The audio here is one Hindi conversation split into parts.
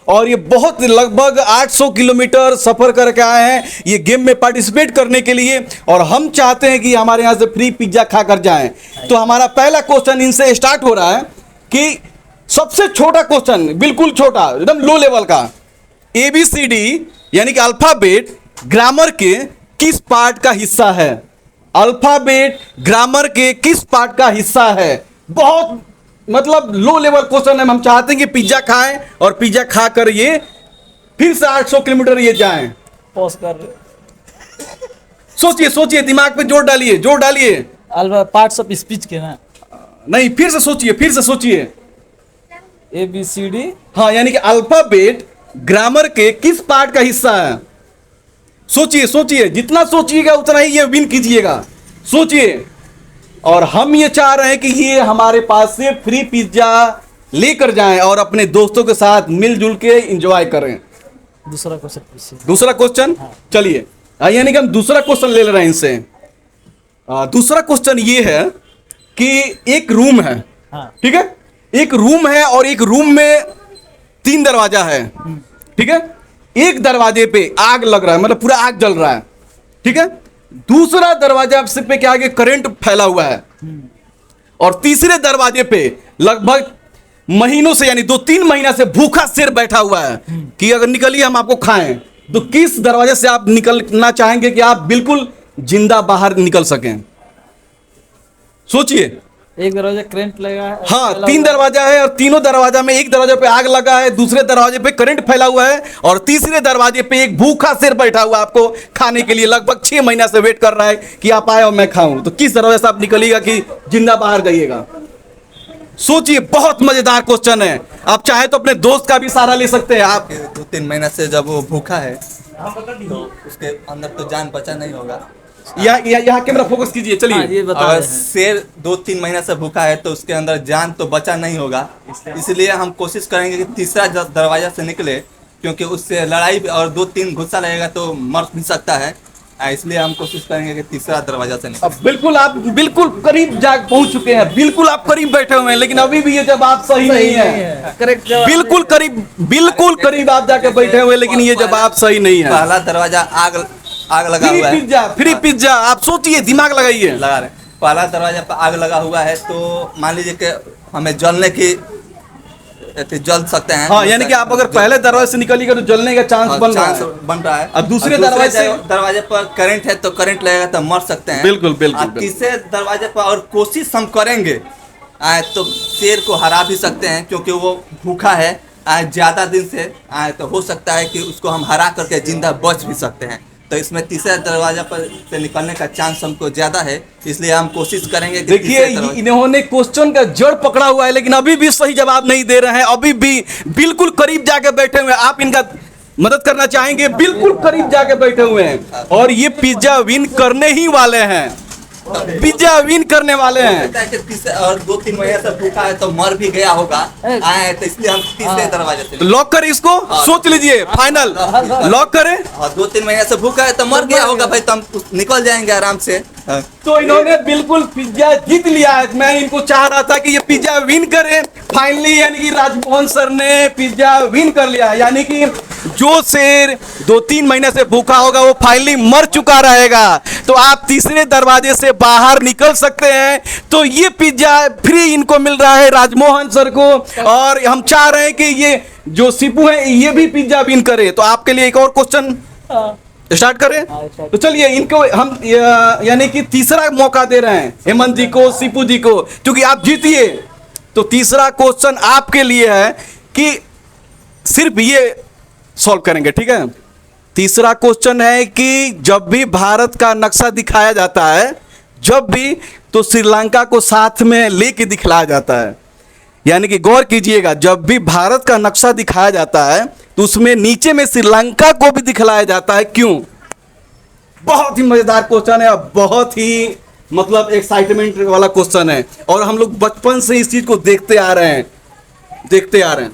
और ये बहुत लगभग 800 किलोमीटर सफ़र करके आए हैं ये गेम में पार्टिसिपेट करने के लिए, और हम चाहते हैं कि हमारे यहाँ से फ्री पिज्ज़ा खा कर जाएं। तो हमारा पहला क्वेश्चन इनसे स्टार्ट हो रहा है कि सबसे छोटा क्वेश्चन, बिल्कुल छोटा, एकदम लो लेवल का, ABCD यानी कि अल्फ़ाबेट ग्रामर के किस पार्ट का हिस्सा है? अल्फ़ाबेट ग्रामर के किस पार्ट का हिस्सा है? बहुत मतलब लो लेवल क्वेश्चन है। हम चाहते हैं कि पिज्जा खाएं और पिज्जा खाकर ये फिर से 800 किलोमीटर ये जाएं। पॉज कर सोचिए सोचिए, दिमाग पे जोर डालिए, जोर डालिए। पार्ट्स ऑफ स्पीच के ना, नहीं, फिर से सोचिए, फिर से सोचिए। ABCD। हाँ, यानी कि अल्फाबेट ग्रामर के किस पार्ट का हिस्सा है? सोचिए सोचिए, जितना सोचिएगा उतना ही ये विन कीजिएगा। सोचिए। और हम ये चाह रहे हैं कि ये हमारे पास से फ्री पिज्जा लेकर जाएं और अपने दोस्तों के साथ मिलजुल के एंजॉय करें। दूसरा क्वेश्चन पूछिए। दूसरा क्वेश्चन, चलिए, यानी कि हम दूसरा क्वेश्चन ले रहे हैं इनसे। दूसरा क्वेश्चन ये है कि एक रूम है, ठीक है, एक रूम है और एक रूम में 3 दरवाजा है, ठीक है। एक दरवाजे पे आग लग रहा है, मतलब पूरा आग जल रहा है, ठीक है। दूसरा दरवाजा से पे क्या आगे करंट फैला हुआ है, और तीसरे दरवाजे पे लगभग महीनों से, यानी 2-3 महीना से भूखा शेर बैठा हुआ है कि अगर निकलिए हम आपको खाएं। तो किस दरवाजे से आप निकलना चाहेंगे कि आप बिल्कुल जिंदा बाहर निकल सकें? सोचिए। एक दरवाजा करंट लगा है। हाँ, 3 दरवाजा है और तीनों दरवाजा में एक दरवाजे पे आग लगा है, दूसरे दरवाजे पे करंट फैला हुआ है, और तीसरे दरवाजे पे एक भूखा शेर बैठा हुआ आपको खाने के लिए लगभग 6 महीना से वेट कर रहा है कि आप आए और मैं खाऊं। तो किस दरवाजे से आप निकलिएगा कि जिंदा बाहर जाइएगा? सोचिए, बहुत मजेदार क्वेश्चन है। आप चाहे तो अपने दोस्त का भी सहारा ले सकते हैं। आप 2-3 महीना से जब वो भूखा है तो उसके अंदर तो जान बचा नहीं होगा। यहाँ कैमरा फोकस कीजिए, चलिए। ये बता अगर रहे हैं। शेर 2-3 महीना से भूखा है तो उसके अंदर जान तो बचा नहीं होगा, इसलिए हम कोशिश करेंगे कि तीसरा दरवाजा से निकले, क्योंकि उससे लड़ाई और 2-3 गुस्सा लगेगा तो मर भी सकता है। इसलिए हम कोशिश करेंगे कि तीसरा दरवाजा से निकले। अब बिल्कुल आप बिल्कुल करीब जा पहुंच चुके हैं, बिल्कुल आप करीब बैठे हुए हैं, लेकिन अभी भी ये जवाब सही नहीं है। करेक्ट जवाब। बिल्कुल करीब आप जाके बैठे हुए, लेकिन ये जवाब सही नहीं है। पहला दरवाजा आग लगा हुआ है। फ्री पिज्जा, आप सोचिए, दिमाग लगाइए। लगा रहे, पहला दरवाजा पर आग लगा हुआ है, तो मान लीजिए कि हमें जलने की जल सकते हैं। हाँ, यानी कि आप अगर पहले दरवाजे से निकलिएगा तो जलने का चांस बन रहा है। अब दूसरे दरवाजे पर करंट है तो करंट लगेगा तो मर सकते हैं। बिल्कुल बिल्कुल। तीसरे दरवाजे पर और कोशिश हम करेंगे तो शेर को हरा भी सकते हैं, क्योंकि वो भूखा है ज्यादा दिन से, तो हो सकता है कि उसको हम हरा करके जिंदा बच भी सकते हैं। तो इसमें तीसरे दरवाजा पर से निकलने का चांस हमको ज्यादा है, इसलिए हम कोशिश करेंगे कि देखिए, इन्होंने क्वेश्चन का जड़ पकड़ा हुआ है, लेकिन अभी भी सही जवाब नहीं दे रहे हैं। अभी भी बिल्कुल करीब जाके बैठे हुए हैं। आप इनका मदद करना चाहेंगे? बिल्कुल करीब जाके बैठे हुए हैं, और ये पिज्जा विन करने ही वाले हैं। पिज्जा विन करने वाले हैं। और 2-3 महीने से भूखा है तो मर भी गया होगा, तो इसलिए हम तीसरे दरवाजे से। लॉक करें इसको? सोच लीजिए, फाइनल लॉक करें। 2-3 महीने से भूखा है तो मर गया होगा भाई, तो हम निकल जाएंगे आराम से। तो इन्होंने बिल्कुल पिज्जा जीत लिया है। मैं इनको चाह रहा था कि ये पिज्जा विन करे फाइनली, यानी कि राजमोहन सर ने पिज्जा विन कर लिया। यानी कि जो शेर 2-3 महीने से भूखा होगा वो फाइनली मर चुका रहेगा। तो आप तीसरे दरवाजे से बाहर निकल सकते हैं। तो ये पिज्जा फ्री इनको मिल रहा है, राजमोहन सर को। और हम चाह रहे हैं कि ये जो सिपू है ये भी पिज्जा विन करे। तो आपके लिए एक और क्वेश्चन स्टार्ट करें। तो चलिए, इनको हम यानी कि तीसरा मौका दे रहे हैं हेमंत जी को, सिपू जी को, क्योंकि आप जीतिए। तो तीसरा क्वेश्चन आपके लिए है कि सिर्फ ये सॉल्व करेंगे, ठीक है। तीसरा क्वेश्चन है कि जब भी भारत का नक्शा दिखाया जाता है, जब भी, तो श्रीलंका को साथ में लेके दिखलाया जाता है। यानी कि गौर कीजिएगा, जब भी भारत का नक्शा दिखाया जाता है तो उसमें नीचे में श्रीलंका को भी दिखलाया जाता है। क्यों? बहुत ही मजेदार क्वेश्चन है, बहुत ही मतलब एक्साइटमेंट वाला क्वेश्चन है, और हम लोग बचपन से इस चीज को देखते आ रहे हैं।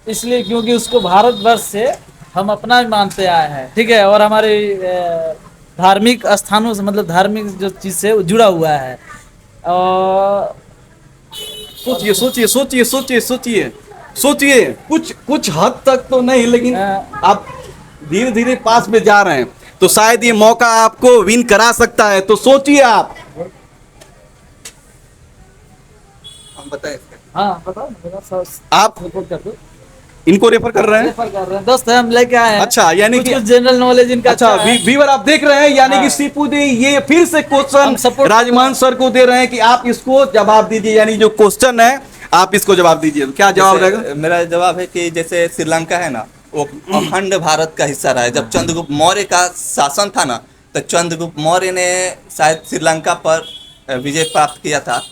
इसलिए क्योंकि उसको भारतवर्ष से हम अपना भी मानते आए हैं, ठीक है, और हमारे धार्मिक स्थानों से, मतलब धार्मिक जो चीज से जुड़ा हुआ है। और सोचिए सोचिए सोचिए सोचिए सोचिए। सोचिए कुछ कुछ हद तक तो नहीं, लेकिन आप धीरे धीरे पास में जा रहे हैं, तो शायद ये मौका आपको विन करा सकता है। तो सोचिए आप। हम बताएं हाँ बताओ ना, आप रिपोर्ट कर दो। इनको रेफर कर रहे हैं? रेफर कर रहे हैं दोस्त, हम लेके आए हैं। अच्छा, यानी कि कुछ जनरल नॉलेज इनका अच्छा है। व्यूअर आप देख रहे हैं, यानी कि हाँ। सीपू दी ये फिर से हम क्वेश्चन support राजमान सर को दे रहे हैं कि आप इसको जवाब दीजिए, यानी जो क्वेश्चन है आप इसको जवाब दीजिए। क्या जवाब जैसे रहेगा? मेरा जवाब है कि जैसे श्रीलंका है ना, वो अखंड भारत का हिस्सा रहा है। जब चंद्रगुप्त मौर्य का शासन था ना, तो चंद्रगुप्त मौर्य ने शायद श्रीलंका पर विजय प्राप्त किया था।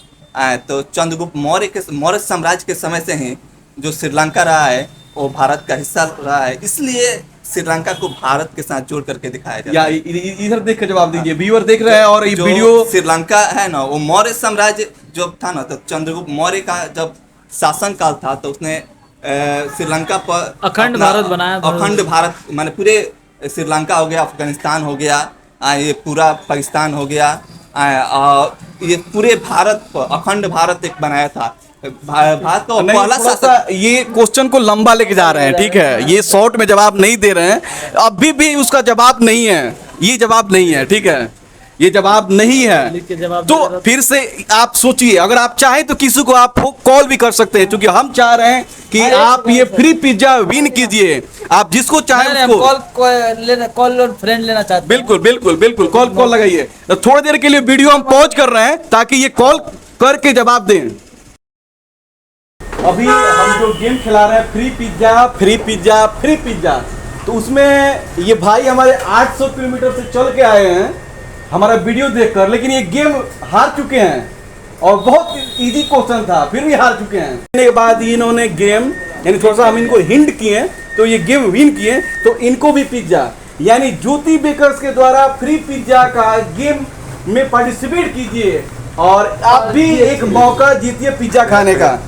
तो चंद्रगुप्त मौर्य साम्राज्य के समय से ही जो श्रीलंका रहा है वो भारत का हिस्सा रहा है, इसलिए श्रीलंका को भारत के साथ जोड़ करके दिखाया जाता या है। इधर देख कर जवाब दीजिए, व्यूअर देख रहे हैं और ये जो वीडियो। श्रीलंका है ना, वो मौर्य साम्राज्य जब था ना, तो चंद्रगुप्त मौर्य का जब शासन काल था, तो उसने श्रीलंका पर अखंड अपना- भारत बनाया था। अखंड भारत माने पूरे श्रीलंका हो गया, अफगानिस्तान हो गया, ये पूरा पाकिस्तान हो गया, ये पूरे भारत पर अखंड भारत एक बनाया था। भारत का नहीं, पहला थोड़ा शासक। सा ये क्वेश्चन को लंबा लेके जा रहे हैं, ठीक है, ये शॉर्ट में जवाब नहीं दे रहे हैं, अभी भी उसका जवाब नहीं है, ये जवाब नहीं है, ठीक है, ये जवाब नहीं है। लिख के जवाब तो दे रहा था। फिर से आप सोचिए, अगर आप चाहें तो किसी को आप कॉल भी कर सकते हैं, क्योंकि हम चाह रहे हैं कि अरे, आप ये फ्री पिज्जा विन कीजिए, आप जिसको चाहें नहीं, उसको। कॉल और फ्रेंड लेना चाहते हैं। बिल्कुल बिल्कुल बिल्कुल, कॉल लगाइए। तो थोड़ी देर के लिए वीडियो हम पॉज कर रहे हैं ताकि ये कॉल करके जवाब दें। अभी हम जो गेम खिला रहे हैं, free pizza free pizza free pizza, तो उसमें ये भाई हमारे 800 किलोमीटर से चल के आए हैं हमारा वीडियो देखकर, लेकिन ये गेम हार चुके हैं और बहुत इजी क्वेश्चन था, फिर भी हार चुके हैं। के बाद इन्होंने गेम, यानी थोड़ा सा हम इनको हिंट किए तो ये गेम विन किए, तो इनको भी पिज्जा, यानी ज्योति बेकर्स के द्वारा फ्री पिज्जा का गेम में पार्टिसिपेट कीजिए और आप भी एक मौका जीतिए पिज्जा खाने का।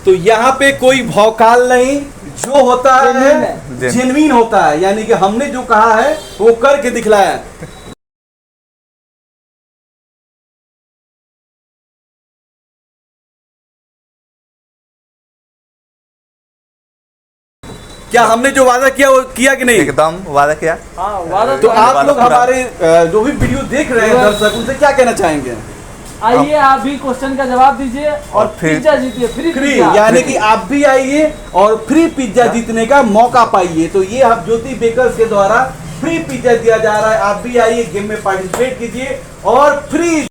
तो यहाँ पे कोई भौकाल नहीं, जो होता है जेन्युइन होता है, यानी कि हमने जो कहा है वो करके दिखलाया। क्या हमने जो वादा किया वो किया कि नहीं? एकदम वादा किया। हाँ वादा तो आप वादा लोग पूरा। हमारे जो भी वीडियो देख रहे हैं दर्शक, उनसे क्या कहना चाहेंगे? आइए आप भी क्वेश्चन का जवाब दीजिए और फिर- पिज्जा जीतिए, फ्री फ्री, पिज्जा। यानी कि आप भी आइए और फ्री पिज्जा जीतने का मौका पाइए। तो ये आप ज्योति बेकर्स के द्वारा फ्री पिज्जा दिया जा रहा है, आप भी आइए, गेम में पार्टिसिपेट कीजिए और फ्री